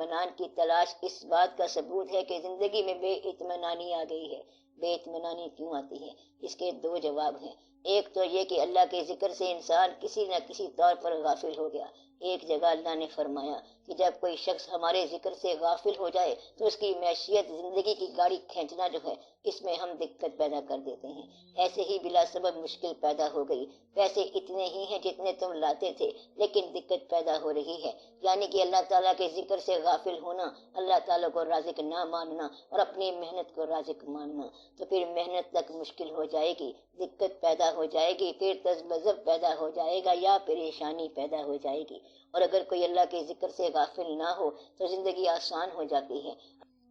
اطمینان کی تلاش اس بات کا ثبوت ہے کہ زندگی میں بے اطمینانی آ گئی ہے۔ بے اطمینانی کیوں آتی ہے؟ اس کے دو جواب ہیں۔ ایک تو یہ کہ اللہ کے ذکر سے انسان کسی نہ کسی طور پر غافل ہو گیا۔ ایک جگہ اللہ نے فرمایا کہ جب کوئی شخص ہمارے ذکر سے غافل ہو جائے تو اس کی معیشت، زندگی کی گاڑی کھینچنا جو ہے، اس میں ہم دقت پیدا کر دیتے ہیں۔ ایسے ہی بلا سبب مشکل پیدا ہو گئی، پیسے اتنے ہی ہیں جتنے تم لاتے تھے لیکن دقت پیدا ہو رہی ہے۔ یعنی کہ اللہ تعالیٰ کے ذکر سے غافل ہونا، اللہ تعالیٰ کو رازق نہ ماننا اور اپنی محنت کو رازق ماننا، تو پھر محنت تک مشکل ہو جائے گی، دقت پیدا ہو جائے گی، پھر تذبذب پیدا ہو جائے گا یا پریشانی پیدا ہو جائے گی۔ اور اگر کوئی اللہ کے ذکر سے غافل نہ ہو تو زندگی آسان ہو جاتی ہے۔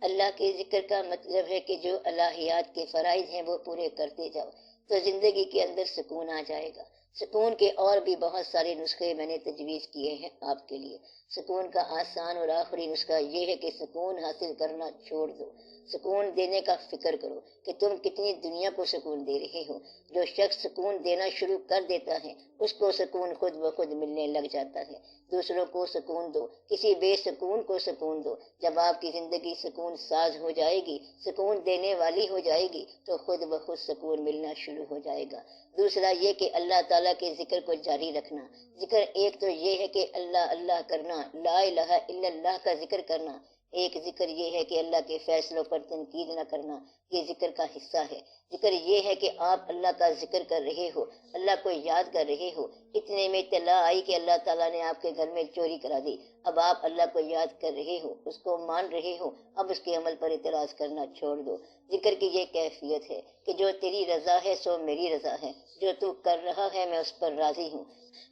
اللہ کے ذکر کا مطلب ہے کہ جو الہیات کے فرائض ہیں وہ پورے کرتے جاؤ تو زندگی کے اندر سکون آ جائے گا۔ سکون کے اور بھی بہت سارے نسخے میں نے تجویز کیے ہیں آپ کے لیے۔ سکون کا آسان اور آخری نسخہ یہ ہے کہ سکون حاصل کرنا چھوڑ دو، سکون دینے کا فکر کرو کہ تم کتنی دنیا کو سکون دے رہے ہو۔ جو شخص سکون دینا شروع کر دیتا ہے اس کو سکون خود بخود ملنے لگ جاتا ہے۔ دوسروں کو سکون دو، کسی بے سکون کو سکون دو۔ جب آپ کی زندگی سکون ساز ہو جائے گی، سکون دینے والی ہو جائے گی تو خود بخود سکون ملنا شروع ہو جائے گا۔ دوسرا یہ کہ اللہ تعالیٰ کے ذکر کو جاری رکھنا۔ ذکر ایک تو یہ ہے کہ اللہ اللہ کرنا، لا الہ الا اللہ کا ذکر کرنا۔ ایک ذکر یہ ہے کہ اللہ کے فیصلوں پر تنقید نہ کرنا، یہ ذکر کا حصہ ہے۔ ذکر یہ ہے کہ آپ اللہ کا ذکر کر رہے ہو، اللہ کو یاد کر رہے ہو۔ اتنے میں اطلاع آئی کہ اللہ تعالیٰ نے آپ کے گھر میں چوری کرا دی، اب آپ اللہ کو یاد کر رہے ہو، اس کو مان رہے ہو، اب اس کے عمل پر اعتراض کرنا چھوڑ دو۔ ذکر کی یہ کیفیت ہے کہ جو تیری رضا ہے سو میری رضا ہے، جو تو کر رہا ہے میں اس پر راضی ہوں۔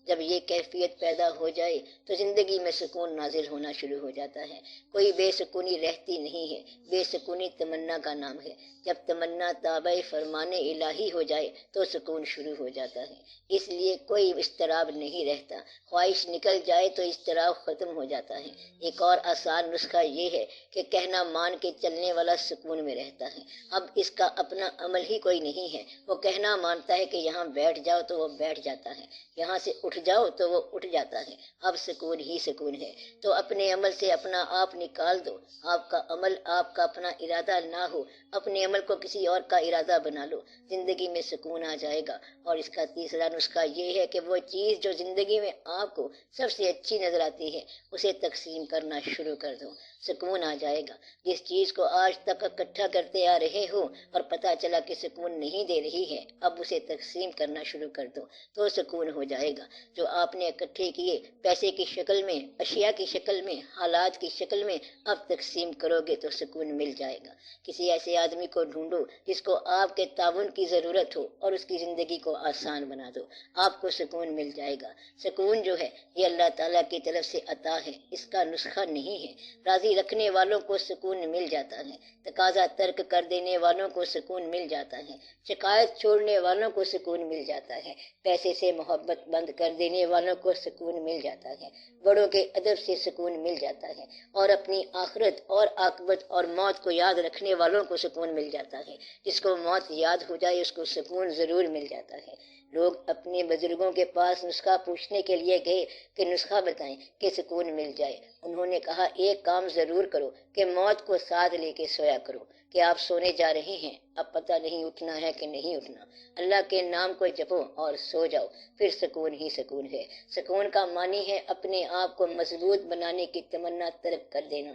جب یہ کیفیت پیدا ہو جائے تو زندگی میں سکون نازل ہونا شروع ہو جاتا ہے، کوئی بے سکونی رہتی نہیں ہے۔ بے سکونی تمنا کا نام ہے۔ جب تمنا تابع فرمان الہی ہو جائے تو سکون شروع ہو جاتا ہے، اس لیے کوئی اضطراب نہیں رہتا۔ خواہش نکل جائے تو اضطراب ختم ہو جاتا ہے۔ ایک اور آسان نسخہ یہ ہے کہ کہنا مان کے چلنے والا سکون میں رہتا ہے۔ اب اس کا اپنا عمل ہی کوئی نہیں ہے، وہ کہنا مانتا ہے کہ یہاں بیٹھ جاؤ تو وہ بیٹھ جاتا ہے، یہاں سے اٹھ جاؤ تو وہ اٹھ جاتا ہے۔ اب سکون ہی سکون ہے۔ تو اپنے عمل سے اپنا آپ نکال دو۔ آپ کا عمل آپ کا اپنا ارادہ نہ ہو، اپنے عمل کو کسی اور کا ارادہ بنا لو، زندگی میں سکون آ جائے گا۔ اور اس کا تیسرا نسخہ یہ ہے کہ وہ چیز جو زندگی میں آپ کو سب سے اچھی نظر آتی ہے اسے تقسیم کرنا شروع کر دو، سکون آ جائے گا۔ جس چیز کو آج تک اکٹھا کرتے آ رہے ہو اور پتہ چلا کہ سکون نہیں دے رہی ہے، اب اسے تقسیم کرنا شروع کر دو تو سکون ہو جائے گا۔ جو آپ نے اکٹھے کیے پیسے کی شکل میں، اشیاء کی شکل میں، حالات کی شکل میں، اب تقسیم کرو گے تو سکون مل جائے گا۔ کسی ایسے آدمی کو ڈھونڈو جس کو آپ کے تعاون کی ضرورت ہو اور اس کی زندگی کو آسان بنا دو، آپ کو سکون مل جائے گا۔ سکون جو ہے یہ اللہ تعالیٰ کی طرف سے عطا ہے، اس کا نسخہ نہیں ہے۔ راضی رکھنے والوں کو سکون مل جاتا ہے، تقاضا ترک کر دینے والوں کو سکون مل جاتا ہے، شکایت چھوڑنے والوں کو سکون مل جاتا ہے، پیسے سے محبت بند کر دینے والوں کو سکون مل جاتا ہے، بڑوں کے ادب سے سکون مل جاتا ہے، اور اپنی آخرت اور عاقبت اور موت کو یاد رکھنے والوں کو سکون مل جاتا ہے۔ جس کو موت یاد ہو جائے اس کو سکون ضرور مل جاتا ہے۔ لوگ اپنے بزرگوں کے پاس نسخہ پوچھنے کے لیے گئے کہ نسخہ بتائیں کہ سکون مل جائے۔ انہوں نے کہا ایک کام ضرور کرو کہ موت کو ساتھ لے کے سویا کرو کہ آپ سونے جا رہے ہیں، اب پتہ نہیں اٹھنا ہے کہ نہیں اٹھنا، اللہ کے نام کو جپو اور سو جاؤ، پھر سکون ہی سکون ہے۔ سکون کا معنی ہے اپنے آپ کو مضبوط بنانے کی تمنا ترک کر دینا۔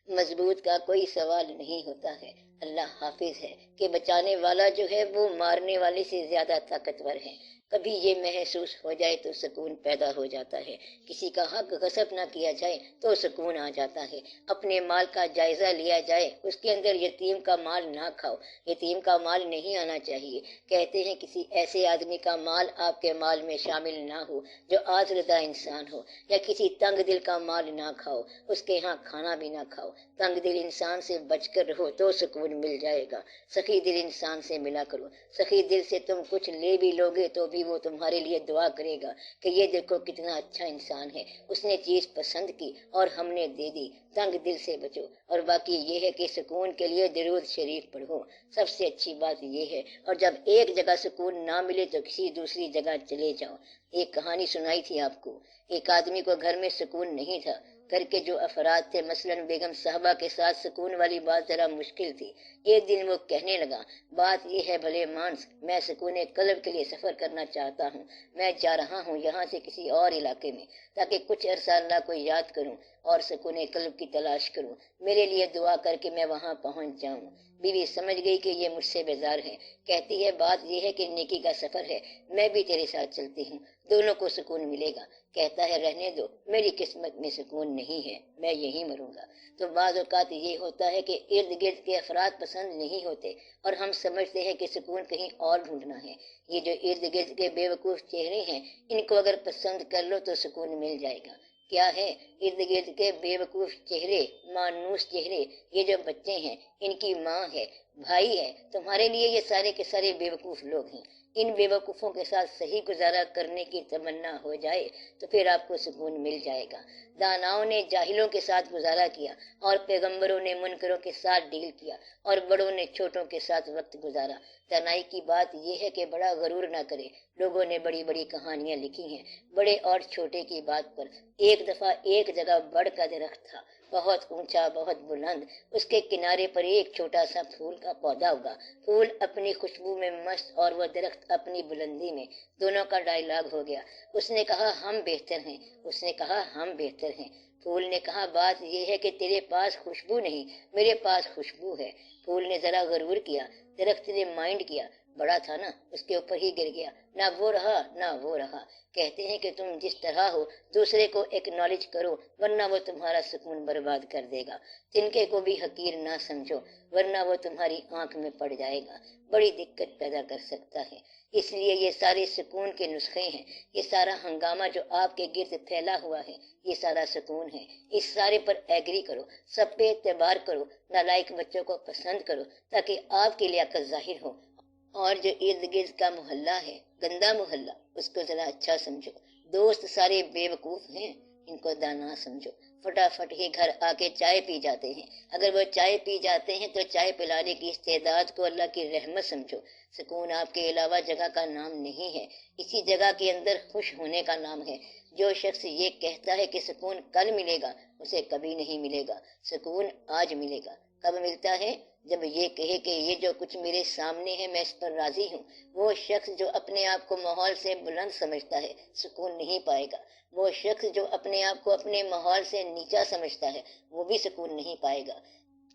مضبوط کا کوئی سوال نہیں ہوتا ہے۔ اللہ حافظ ہے کہ بچانے والا جو ہے وہ مارنے والے سے زیادہ طاقتور ہے۔ کبھی یہ محسوس ہو جائے تو سکون پیدا ہو جاتا ہے، کسی کا حق غصب نہ کیا جائے تو سکون آ جاتا ہے، اپنے مال کا جائزہ لیا جائے، اس کے اندر یتیم کا مال نہ کھاؤ، یتیم کا مال نہیں آنا چاہیے۔ کہتے ہیں کسی ایسے آدمی کا مال آپ کے مال میں شامل نہ ہو جو آزردہ انسان ہو، یا کسی تنگ دل کا مال نہ کھاؤ، اس کے ہاں کھانا بھی نہ کھاؤ۔ تنگ دل انسان سے بچ کر رہو تو سکون مل جائے گا۔ سخی دل انسان سے ملا کرو، سخی دل سے تم کچھ لے بھی لوگے تو بھی وہ تمہارے لیے دعا کرے گا کہ یہ دیکھو کتنا اچھا انسان ہے، اس نے چیز پسند کی اور ہم نے دے دی۔ تنگ دل سے بچو۔ اور باقی یہ ہے کہ سکون کے لیے درود شریف پڑھو، سب سے اچھی بات یہ ہے۔ اور جب ایک جگہ سکون نہ ملے تو کسی دوسری جگہ چلے جاؤ۔ ایک کہانی سنائی تھی آپ کو، ایک آدمی کو گھر میں سکون نہیں تھا، گھر کے جو افراد تھے، مثلاً بیگم صاحبہ کے ساتھ سکون والی بات ذرا مشکل تھی۔ ایک دن وہ کہنے لگا، بات یہ ہے بھلے مانس، میں سکون قلب کے لیے سفر کرنا چاہتا ہوں، میں جا رہا ہوں یہاں سے کسی اور علاقے میں، تاکہ کچھ عرصہ اللہ کو یاد کروں اور سکون قلب کی تلاش کروں، میرے لیے دعا کر کے میں وہاں پہنچ جاؤں۔ بیوی سمجھ گئی کہ یہ مجھ سے بیزار ہے، کہتی ہے بات یہ ہے کہ نیکی کا سفر ہے، میں بھی تیرے ساتھ چلتی ہوں، دونوں کو سکون ملے گا۔ کہتا ہے رہنے دو، میری قسمت میں سکون نہیں ہے، میں یہیں مروں گا۔ تو بعض اوقات یہ ہوتا ہے کہ ارد گرد کے افراد پسند نہیں ہوتے اور ہم سمجھتے ہیں کہ سکون کہیں اور ڈھونڈنا ہے۔ یہ جو ارد گرد کے بے وقوف چہرے ہیں، ان کو اگر پسند کر لو تو سکون مل جائے گا۔ کیا ہے؟ ارد گرد کے بے وقوف چہرے، مانوس چہرے، یہ جو بچے ہیں، ان کی ماں ہے، بھائی ہے، تمہارے لیے یہ سارے کے سارے بے وقوف لوگ ہیں۔ ان بے وقوفوں کے ساتھ صحیح گزارا کرنے کی تمنا ہو جائے تو پھر آپ کو سکون مل جائے گا۔ داناؤں نے جاہلوں کے ساتھ گزارا کیا اور پیغمبروں نے منکروں کے ساتھ ڈیل کیا اور بڑوں نے چھوٹوں کے ساتھ وقت گزارا۔ دانائی کی بات یہ ہے کہ بڑا غرور نہ کرے۔ لوگوں نے بڑی بڑی کہانیاں لکھی ہیں بڑے اور چھوٹے کی بات پر۔ ایک دفعہ ایک جگہ بڑ کا درخت تھا، بہت اونچا، بہت بلند، اس کے کنارے پر ایک چھوٹا سا پھول کا پودا ہوگا، پھول اپنی خوشبو میں مست اور وہ درخت اپنی بلندی میں۔ دونوں کا ڈائیلاگ ہو گیا۔ اس نے کہا ہم بہتر ہیں، اس نے کہا ہم بہتر ہیں۔ پھول نے کہا بات یہ ہے کہ تیرے پاس خوشبو نہیں، میرے پاس خوشبو ہے۔ پھول نے ذرا غرور کیا، درخت نے مائنڈ کیا، بڑا تھا نا، اس کے اوپر ہی گر گیا، نہ وہ رہا نہ وہ رہا۔ کہتے ہیں کہ تم جس طرح ہو دوسرے کو ایکنالج کرو، ورنہ وہ تمہارا سکون برباد کر دے گا۔ تنکے کو بھی حقیر نہ سمجھو، ورنہ وہ تمہاری آنکھ میں پڑ جائے گا، بڑی دقت پیدا کر سکتا ہے۔ اس لیے یہ سارے سکون کے نسخے ہیں، یہ سارا ہنگامہ جو آپ کے گرد پھیلا ہوا ہے، یہ سارا سکون ہے۔ اس سارے پر ایگری کرو، سب پہ اعتبار کرو، نالائق بچوں کو پسند کرو تاکہ آپ کی لیاقت ظاہر ہو، اور جو ارد گرد کا محلہ ہے، گندا محلہ، اس کو ذرا اچھا سمجھو۔ دوست سارے بے وقوف ہیں، ان کو دانا سمجھو۔ فٹافٹ ہی گھر آ کے چائے پی جاتے ہیں، اگر وہ چائے پی جاتے ہیں تو چائے پلانے کی استعداد کو اللہ کی رحمت سمجھو۔ سکون آپ کے علاوہ جگہ کا نام نہیں ہے، اسی جگہ کے اندر خوش ہونے کا نام ہے۔ جو شخص یہ کہتا ہے کہ سکون کل ملے گا، اسے کبھی نہیں ملے گا۔ سکون آج ملے گا۔ کب ملتا ہے؟ جب یہ کہے کہ یہ جو کچھ میرے سامنے ہے میں اس پر راضی ہوں۔ وہ شخص جو اپنے آپ کو ماحول سے بلند سمجھتا ہے سکون نہیں پائے گا۔ وہ شخص جو اپنے آپ کو اپنے ماحول سے نیچا سمجھتا ہے وہ بھی سکون نہیں پائے گا۔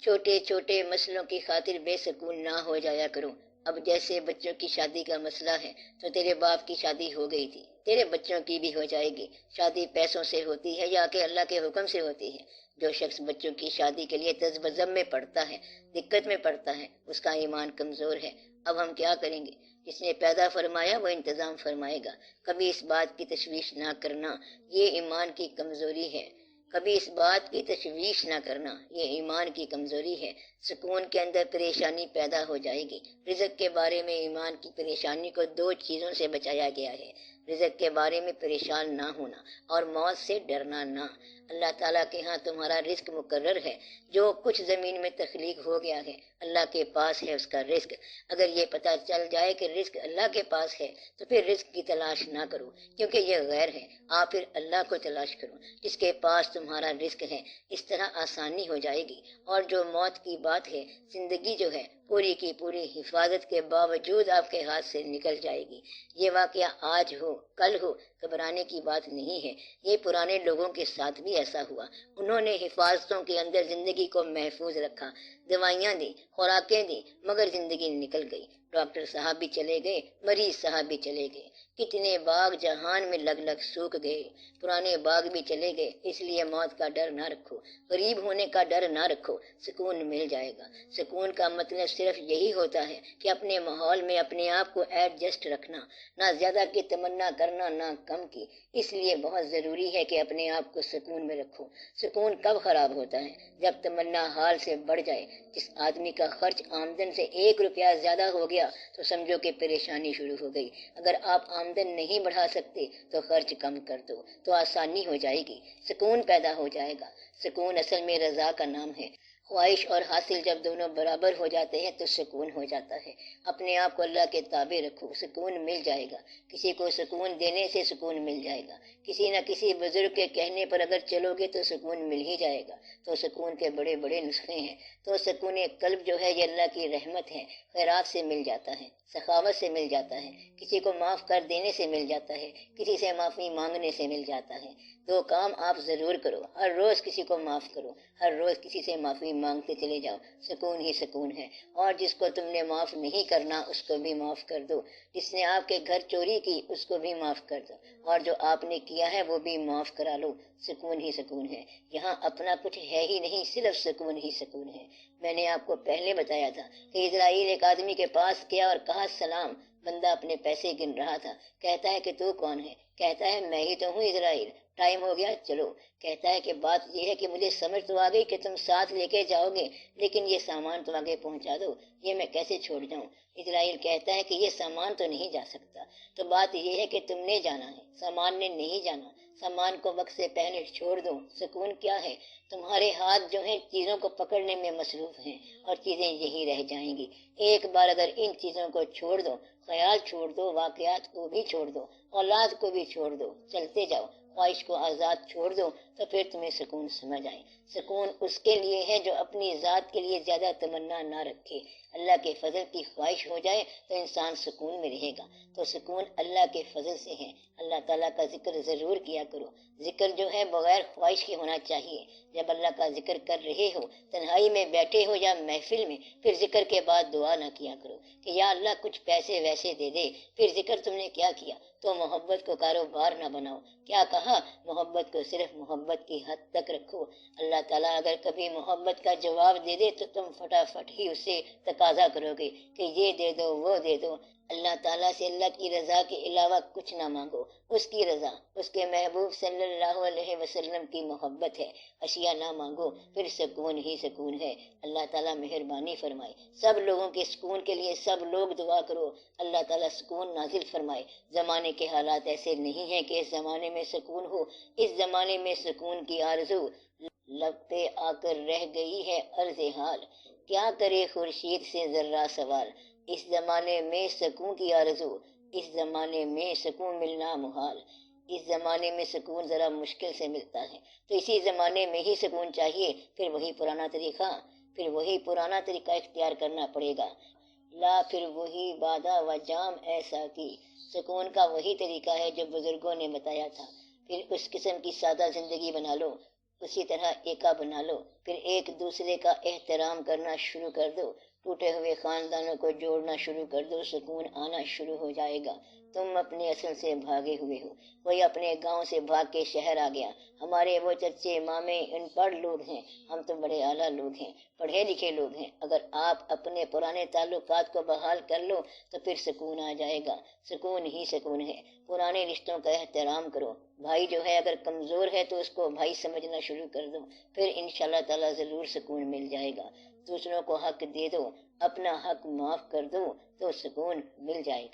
چھوٹے چھوٹے مسئلوں کی خاطر بے سکون نہ ہو جایا کرو۔ اب جیسے بچوں کی شادی کا مسئلہ ہے تو تیرے باپ کی شادی ہو گئی تھی، تیرے بچوں کی بھی ہو جائے گی۔ شادی پیسوں سے ہوتی ہے یا کہ اللہ کے حکم سے ہوتی ہے؟ جو شخص بچوں کی شادی کے لیے تذبذب میں پڑتا ہے، دقت میں پڑتا ہے، اس کا ایمان کمزور ہے۔ اب ہم کیا کریں گے؟ جس نے پیدا فرمایا وہ انتظام فرمائے گا۔ کبھی اس بات کی تشویش نہ کرنا، یہ ایمان کی کمزوری ہے۔ کبھی اس بات کی تشویش نہ کرنا، یہ ایمان کی کمزوری ہے۔ سکون کے اندر پریشانی پیدا ہو جائے گی۔ رزق کے بارے میں ایمان کی پریشانی کو دو چیزوں سے بچایا گیا ہے، رزق کے بارے میں پریشان نہ ہونا اور موت سے ڈرنا نہ۔ اللہ تعالیٰ کے ہاں تمہارا رزق مقرر ہے، جو کچھ زمین میں تخلیق ہو گیا ہے اللہ کے پاس ہے اس کا رزق۔ اگر یہ پتہ چل جائے کہ رزق اللہ کے پاس ہے تو پھر رزق کی تلاش نہ کرو، کیونکہ یہ غیر ہے۔ آپ پھر اللہ کو تلاش کرو جس کے پاس تمہارا رزق ہے۔ اس طرح آسانی ہو جائے گی۔ اور جو موت کی بات ہے، زندگی جو ہے پوری کی پوری حفاظت کے باوجود آپ کے ہاتھ سے نکل جائے گی۔ یہ واقعہ آج ہو کل ہو گھبرانے کی بات نہیں ہے، یہ پرانے لوگوں کے ساتھ بھی ایسا ہوا۔ انہوں نے حفاظتوں کے اندر زندگی کو محفوظ رکھا، دوائیاں دی، خوراکیں دی، مگر زندگی نکل گئی۔ ڈاکٹر صاحب بھی چلے گئے، مریض صاحب بھی چلے گئے، کتنے باغ جہان میں لگ لگ سوکھ گئے، پرانے باغ بھی چلے گئے۔ اس لیے موت کا ڈر نہ رکھو، غریب ہونے کا ڈر نہ رکھو، سکون مل جائے گا۔ سکون کا مطلب صرف یہی ہوتا ہے کہ اپنے ماحول میں اپنے آپ کو ایڈجسٹ رکھنا، نہ زیادہ کی تمنا کرنا نہ کم کی۔ اس لیے بہت ضروری ہے کہ اپنے آپ کو سکون میں رکھو۔ سکون کب خراب ہوتا ہے؟ جب تمنا حال سے بڑھ جائے۔ جس آدمی کا خرچ آمدن سے 1 روپیہ زیادہ ہو گیا تو سمجھو کہ پریشانی شروع ہو گئی۔ اگر آپ آمدن نہیں بڑھا سکتے تو خرچ کم کر دو تو آسانی ہو جائے گی، سکون پیدا ہو جائے گا۔ سکون اصل میں رضا کا نام ہے۔ خواہش اور حاصل جب دونوں برابر ہو جاتے ہیں تو سکون ہو جاتا ہے۔ اپنے آپ کو اللہ کے تابع رکھو، سکون مل جائے گا۔ کسی کو سکون دینے سے سکون مل جائے گا۔ کسی نہ کسی بزرگ کے کہنے پر اگر چلو گے تو سکون مل ہی جائے گا۔ تو سکون کے بڑے بڑے نسخے ہیں۔ تو سکون قلب جو ہے یہ اللہ کی رحمت ہے، خیرات سے مل جاتا ہے، سخاوت سے مل جاتا ہے، کسی کو معاف کر دینے سے مل جاتا ہے، کسی سے معافی مانگنے سے مل جاتا ہے۔ دو کام آپ ضرور کرو، ہر روز کسی کو معاف کرو، ہر روز کسی سے معافی مانگتے چلے جاؤ، سکون ہی سکون ہے۔ اور جس کو تم نے معاف نہیں کرنا اس کو بھی معاف کر دو، جس نے آپ کے گھر چوری کی اس کو بھی معاف کر دو، اور جو آپ نے کیا ہے وہ بھی معاف کرا لو، سکون ہی سکون ہے۔ یہاں اپنا کچھ ہے ہی نہیں، صرف سکون ہی سکون ہے۔ میں نے آپ کو پہلے بتایا تھا کہ اسرائیل ایک آدمی کے پاس گیا اور کہا سلام۔ بندہ اپنے پیسے گن رہا تھا، کہتا ہے کہ تو کون ہے؟ کہتا ہے میں ہی تو ہوں اسرائیل، ٹائم ہو گیا چلو۔ کہتا ہے کہ بات یہ ہے کہ مجھے سمجھ تو آ گئی کہ تم ساتھ لے کے جاؤ گے، لیکن یہ سامان تم آگے پہنچا دو، یہ میں کیسے چھوڑ جاؤں؟ اسرائیل کہتا ہے کہ یہ سامان تو نہیں جا سکتا۔ تو بات یہ ہے کہ تم نے جانا ہے، سامان نے نہیں جانا۔ سامان کو وقت سے پہلے چھوڑ دو۔ سکون کیا ہے؟ تمہارے ہاتھ جو ہیں چیزوں کو پکڑنے میں مصروف ہیں اور چیزیں یہی رہ جائیں گی۔ ایک بار اگر ان چیزوں کو چھوڑ دو، خیال چھوڑ دو، واقعات کو بھی چھوڑ دو، اولاد کو بھی چھوڑ دو، چلتے جاؤ، خواہش کو آزاد چھوڑ دو، تو پھر تمہیں سکون سمجھ آئے۔ سکون اس کے لیے ہے جو اپنی ذات کے لیے زیادہ تمنا نہ رکھے۔ اللہ کے فضل کی خواہش ہو جائے تو انسان سکون میں رہے گا۔ تو سکون اللہ کے فضل سے ہے۔ اللہ تعالیٰ کا ذکر ضرور کیا کرو۔ ذکر جو ہے بغیر خواہش کے ہونا چاہیے۔ جب اللہ کا ذکر کر رہے ہو، تنہائی میں بیٹھے ہو یا محفل میں، پھر ذکر کے بعد دعا نہ کیا کرو کہ یا اللہ کچھ پیسے ویسے دے دے۔ پھر ذکر تم نے کیا کیا؟ تو محبت کو کاروبار نہ بناؤ۔ کیا کہا؟ محبت کو صرف محبت کی حد تک رکھو۔ اللہ تعالیٰ اگر کبھی محبت کا جواب دے دے تو تم فٹافٹ ہی اسے تقاضا کرو گے کہ یہ دے دو، وہ دے دو۔ اللہ تعالیٰ سے اللہ کی رضا کے علاوہ کچھ نہ مانگو۔ اس کی رضا، اس کے محبوب صلی اللہ علیہ وسلم کی محبت ہے، اشیاء نہ مانگو، پھر سکون ہی سکون ہے۔ اللہ تعالیٰ مہربانی فرمائے۔ سب لوگوں کے سکون کے لیے سب لوگ دعا کرو، اللہ تعالیٰ سکون نازل فرمائے۔ زمانے کے حالات ایسے نہیں ہیں کہ اس زمانے میں سکون ہو۔ اس زمانے میں سکون کی آرزو لب پہ آ کر رہ گئی ہے عرض حال، کیا کرے خورشید سے ذرہ سوال۔ اس زمانے میں سکون کی آرزو، اس زمانے میں سکون ملنا محال۔ اس زمانے میں سکون ذرا مشکل سے ملتا ہے، تو اسی زمانے میں ہی سکون چاہیے۔ پھر وہی پرانا طریقہ اختیار کرنا پڑے گا۔ لا پھر وہی بادہ و جام ایسا کی، سکون کا وہی طریقہ ہے جو بزرگوں نے بتایا تھا۔ پھر اس قسم کی سادہ زندگی بنا لو، اسی طرح ایکا بنا لو، پھر ایک دوسرے کا احترام کرنا شروع کر دو، ٹوٹے ہوئے خاندانوں کو جوڑنا شروع کر دو، سکون آنا شروع ہو جائے گا۔ تم اپنے اصل سے بھاگے ہوئے ہو، کوئی اپنے گاؤں سے بھاگ کے شہر آ گیا۔ ہمارے وہ چچے مامے ان پڑھ لوگ ہیں، ہم تو بڑے اعلیٰ لوگ ہیں، پڑھے لکھے لوگ ہیں۔ اگر آپ اپنے پرانے تعلقات کو بحال کر لو تو پھر سکون آ جائے گا، سکون ہی سکون ہے۔ پرانے رشتوں کا احترام کرو۔ بھائی جو ہے اگر کمزور ہے تو اس کو بھائی سمجھنا شروع کر دو، پھر انشاءاللہ تعالیٰ ضرور سکون مل جائے گا۔ دوسروں کو حق دے دو، اپنا حق معاف کر دو تو سکون مل جائے گا۔